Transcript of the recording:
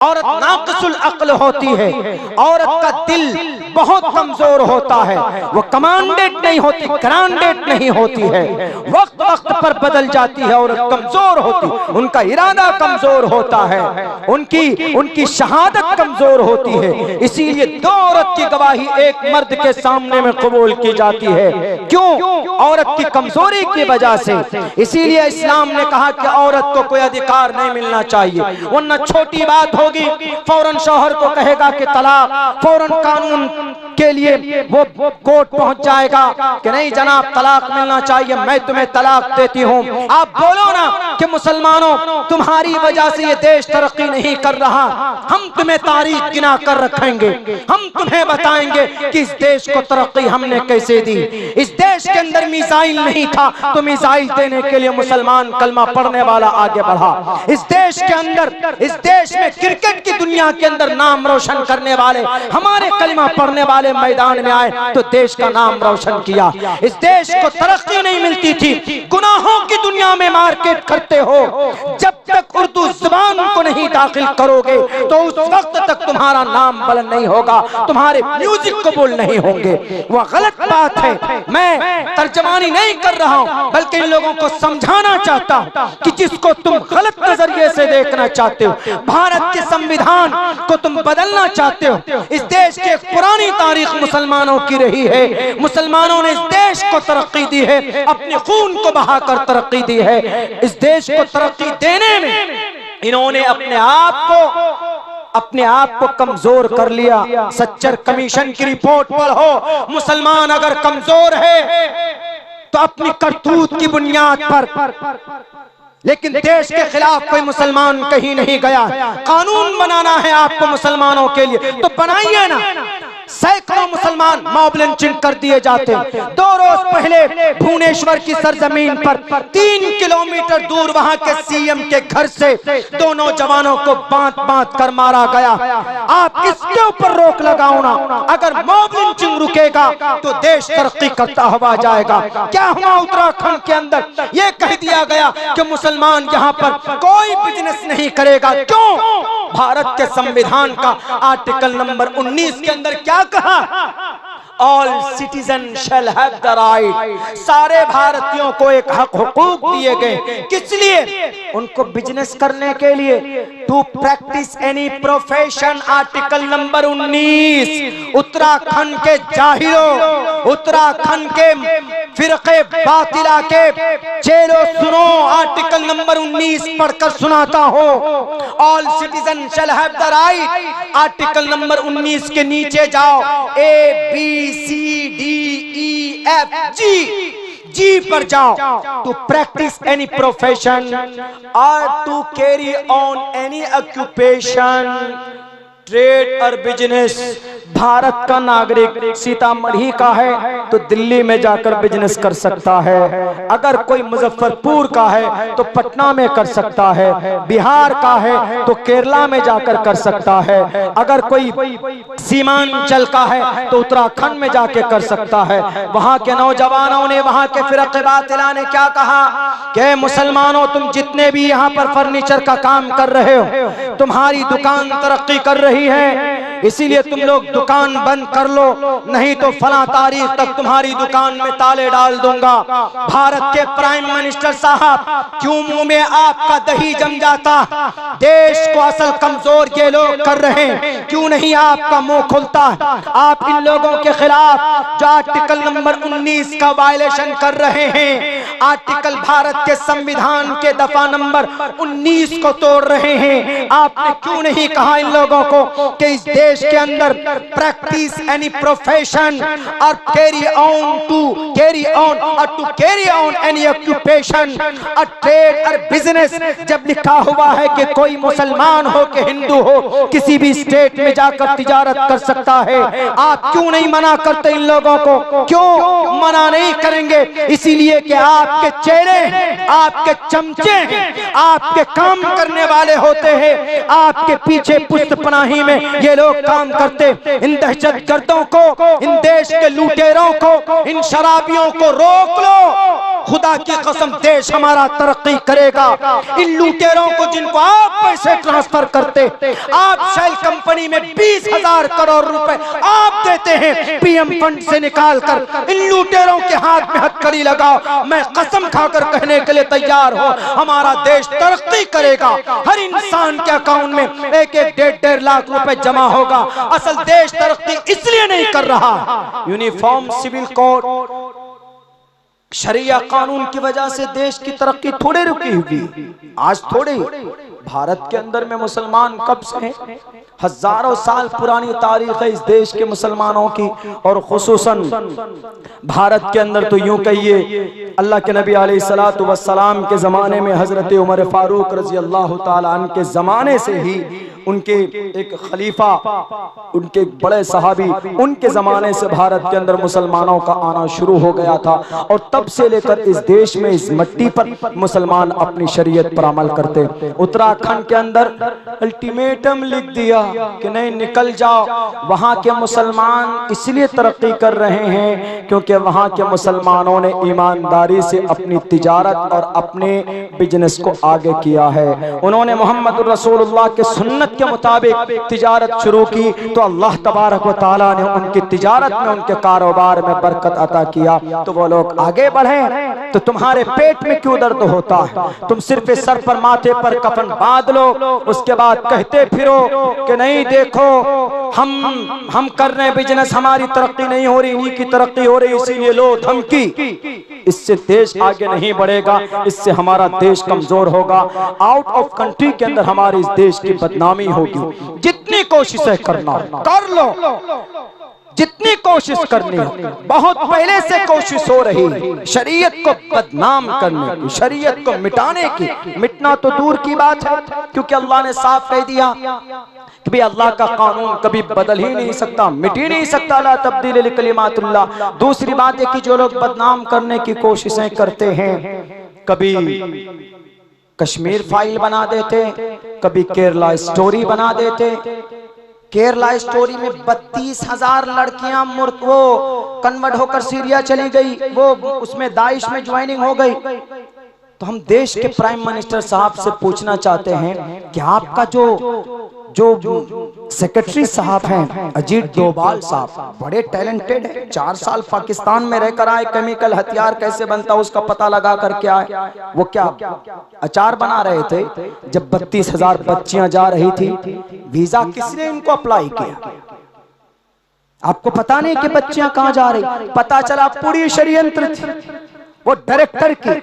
औरत नाक़िसुल अक्ल होती है, औरत का दिल बहुत कमजोर होता है, वो कमांडेड नहीं होती, ग्रांडेड नहीं होती है, वक्त वक्त पर बदल जाती है, औरत कमजोर होती, उनका इरादा कमजोर होता है, उनकी शहादत कमजोर होती है। इसीलिए दो औरत की गवाही एक मर्द के सामने में कबूल की जाती है। क्यों? औरत की कमजोरी की वजह से। इसीलिए इस्लाम ने कहा कि औरत को कोई अधिकार नहीं मिलना चाहिए, वरना छोटी बात हो फौरन शौहर को कहेगा कि तलाक, फौरन कानून के लिए वो कोर्ट पहुंच जाएगा कि नहीं जनाब तलाक मिलना चाहिए, मैं तुम्हें तलाक देती हूं। आप बोलो ना कि मुसलमानों तुम्हारी वजह से ये देश तरक्की नहीं कर रहा, हम तुम्हें तारीख गिना कर रखेंगे, हम तुम्हें बताएंगे कि इस देश को तरक्की हमने कैसे दी। इस देश के अंदर मिसाइल नहीं था तो मिसाइल देने के लिए मुसलमान कलमा पढ़ने वाला आगे बढ़ा। इस देश के अंदर, इस देश में क्रिकेट की दुनिया के अंदर नाम रोशन करने वाले हमारे कलमा पढ़ने वाले मैदान में आए तो देश का नाम रोशन किया। इस देश को तरक्की नहीं मिलती थी, गुनाहों की दुनिया में मार्केट करते हो, जब तक उर्दू जुबान को नहीं दाखिल करोगे तो उस वक्त तक तुम्हारा नाम बुलंद नहीं होगा, तुम्हारे म्यूजिक कबूल नहीं होंगे। वह गलत बात है, मैं तर्जमानी नहीं कर रहा हूं, बल्कि इन लोगों को समझाना चाहता हूं कि जिसको तुम गलत नजरिए से देखना चाहते हो, भारत के संविधान को तुम बदलना चाहते हो, इस देश की एक पुरानी तारीख मुसलमानों की रही है, मुसलमानों ने इस देश को तरक्की दी है, अपने खून को बहाकर तरक्की दी है। इस देश को तरक्की देने में इन्होंने अपने आप को कमजोर कर लिया। सच्चर कमीशन की रिपोर्ट पढ़ो, मुसलमान अगर कमजोर है तो अपनी करतूत की बुनियाद पर, लेकिन देश के खिलाफ कोई मुसलमान कहीं नहीं गया। कानून बनाना है आपको मुसलमानों के लिए तो बनाइए ना। सैकड़ों मुसलमान मॉब लिंचिंग कर दिए जाते। 2 रोज पहले भुवनेश्वर की सरजमीन पर 3 किलोमीटर दूर वहां के सीएम के घर से 2 नौजवानों को बांध कर मारा गया। आप इसके ऊपर रोक लगाओ ना। अगर मॉब लिंचिंग रुकेगा तो देश तरक्की करता हुआ जाएगा। क्या हुआ उत्तराखंड के अंदर? यह कह दिया गया कि मुसलमान यहाँ पर कोई बिजनेस नहीं करेगा। क्यों? भारत के संविधान का आर्टिकल नंबर 19 के अंदर क्या कहा? All citizen shall have the right. सारे भारतीयों को एक हक हुकूक दिए गए। किस लिए? उनको बिजनेस करने के लिए। To practise any profession, article number 19। Uttarakhand के जाहिरों, उत्तराखंड के फिरके बातिला के चेलो सुनो, आर्टिकल नंबर 19 पढ़कर सुनाता हो। All citizen shall have the right. Article number 19 के नीचे जाओ, ABCDEFG, जी पर जाओ। टू प्रैक्टिस एनी प्रोफेशन और to carry on any occupation, trade और बिजनेस। भारत का नागरिक सीतामढ़ी का है तो दिल्ली में जाकर बिजनेस कर सकता है, अगर कोई मुजफ्फरपुर का है तो पटना में कर सकता है, बिहार का है तो केरला में जाकर कर सकता है, अगर कोई सीमांचल का है तो उत्तराखंड में जाके कर सकता है। वहां के नौजवानों ने, वहां के फिरक़े बातिला ने क्या कहा कि मुसलमानों तुम जितने भी यहाँ पर फर्नीचर का काम कर रहे हो, तुम्हारी दुकान तरक्की कर रही है, इसीलिए तुम लोग दुकान बंद कर लो, नहीं तो फला तारीख तक तुम्हारी दुकान में ताले डाल दूंगा। भारत के प्राइम मिनिस्टर साहब, क्यों मुंह में आपका दही जम जाता? देश को असल कमजोर ये लोग कर रहे हैं, क्यों नहीं आपका मुंह खुलता? आप इन लोगों के खिलाफ जो आर्टिकल नंबर 19 का वायलेशन कर रहे हैं, आर्टिकल भारत के संविधान के दफा नंबर 19 को तोड़ रहे हैं, आपने क्यों नहीं कहा इन लोगों को कि इस देश के अंदर प्रैक्टिस एनी प्रोफेशन और carry on any occupation, a trade और बिजनेस। जब लिखा हुआ है कि कोई मुसलमान हो कि हिंदू हो किसी भी स्टेट में जाकर तिजारत कर सकता है, आप क्यों नहीं मना करते इन लोगों को? क्यों मना नहीं करेंगे? इसीलिए कि आपके चेहरे, आपके चमचे हैं, आपके काम करने वाले होते हैं, आपके पीछे पुष्ट पनाही में ये लोग काम करते। इन दहशतगर्दों को, इन देश के लुटेरों को, इन शराबियों को रोक लो। खुदा की कसम देश हमारा तरक्की करेगा। इन लुटेरों को जिनको आप पैसे ट्रांसफर करते, आप शेल कंपनी में 20,000 करोड़ रुपए आप देते हैं पीएम फंड से निकाल कर, इन लुटेरों के हाथ में हथकड़ी लगाओ। मैं कसम खाकर कहने के लिए तैयार हूं, हमारा देश तरक्की करेगा। हर इंसान के अकाउंट में 1-1, 1.5 लाख रुपए जमा होगा। असल देश तरक्की इसलिए नहीं कर रहा, यूनिफॉर्म सिविल कोड शरिया कानून की वजह से देश की तरक्की थोड़े रुकी हुई। आज थोड़े भारत के अंदर में मुसलमान कब से हैं? हजारों साल पुरानी तारीख है इस देश के मुसलमानों की, और खुसूसन भारत के अंदर तो यूं कहिए अल्लाह के नबी अलैहिस्सलातु वस्सलाम के ज़माने में हज़रत उमर फारूक रज़ी अल्लाह ताला अन्हु के ज़माने से ही उनके एक खलीफा, उनके बड़े सहाबी, उनके ज़माने से भारत के अंदर मुसलमानों का आना शुरू हो गया था। और तब से लेकर इस देश में, इस मिट्टी पर मुसलमान अपनी शरीयत पर अमल करते। उत्तराखंड के अंदर अल्टीमेटम लिख दिया कि नहीं निकल जाओ। वहां के मुसलमान इसलिए तरक्की कर रहे हैं क्योंकि वहां के मुसलमानों ने ईमानदारी से अपनी तिजारत और अपने बिजनेस को आगे किया है। उन्होंने मोहम्मद रसूलुल्लाह के सुन्नत के मुताबिक तिजारत शुरू की तो अल्लाह तबारक व तआला ने उनकी तिजारत में, उनके कारोबार में बरकत अता किया, तो वो लोग आगे बढ़े। तो तुम्हारे पेट में क्यों दर्द होता है? तुम सिर्फ सर पर, माथे पर कफन बांध लो, उसके बाद कहते फिरो कि नहीं देखो हम कर रहे हैं बिजनेस, हमारी तरक्की नहीं हो रही, इन्हीं की तरक्की हो रही, इसीलिए लो धमकी। इससे देश आगे नहीं बढ़ेगा, इससे हमारा देश कमजोर होगा। आउट ऑफ कंट्री के अंदर हमारे इस देश की बदनामी होगी। जितनी कोशिशें करना कर लो, जितनी कोशिश करनी हो, बहुत पहले से कोशिश हो रही शरीयत को बदनाम करने की, शरीयत को मिटाने की। मिटना तो दूर की बात है, क्योंकि अल्लाह ने साफ कह दिया कि भाई अल्लाह का कानून कभी बदल ही नहीं सकता, मिट ही नहीं सकता। ला तब्दील लिकलिमातिल्लाह। दूसरी बात है कि जो लोग बदनाम करने की कोशिशें करते हैं, कभी कश्मीर फाइल बना देते, कभी केरला स्टोरी बना देते। केरला स्टोरी में 32,000 लड़कियां वो कन्वर्ट होकर सीरिया चली गई, वो उसमें दाइश में ज्वाइनिंग हो गई। तो हम देश के प्राइम मिनिस्टर साहब से पूछना चाहते हैं कि आपका जो सेक्रेटरी साहब हैं अजीत डोभाल साहब, बड़े टैलेंटेड हैं, 4 साल पाकिस्तान में रहकर आए, केमिकल हथियार कैसे बनता उसका पता लगा कर क्या है, वो क्या अचार बना रहे थे। जब 32,000 बच्चियां जा रही थी, वीजा किसने इनको अप्लाई किया? आपको पता नहीं कि बच्चियां कहां जा रही, पता चला पूरी षड्यंत्र थी वो डायरेक्टर की।